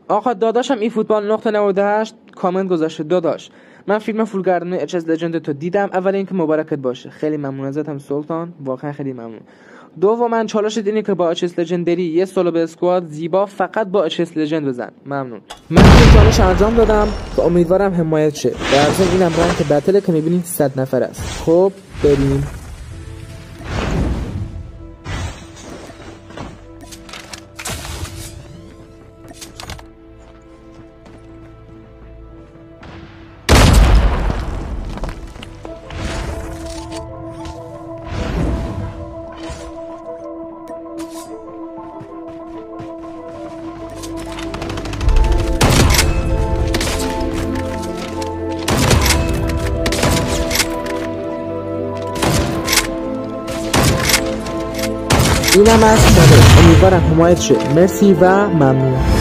آقا داداشم ای فوتبال نقطه 98 کامنت گذاشته. داداش من فیلم فولگردن اچ اس لژند تو دیدم. اول اینکه مبارکت باشه، خیلی ممنون ازتم سلطان، واقعا خیلی ممنون. دوما چالشت اینه که با اچ اس لژندری یه سولو به اسکواد زیبا فقط با اچ اس لژند بزن. ممنون. من این چالش انجام دادم و امیدوارم حمایت شه. در ضمن اینم رنگ بتل که میبینید 100 نفر است. خب بریم. اینم از چالش. امیدوارم حمایت شه. مرسی و ممنون.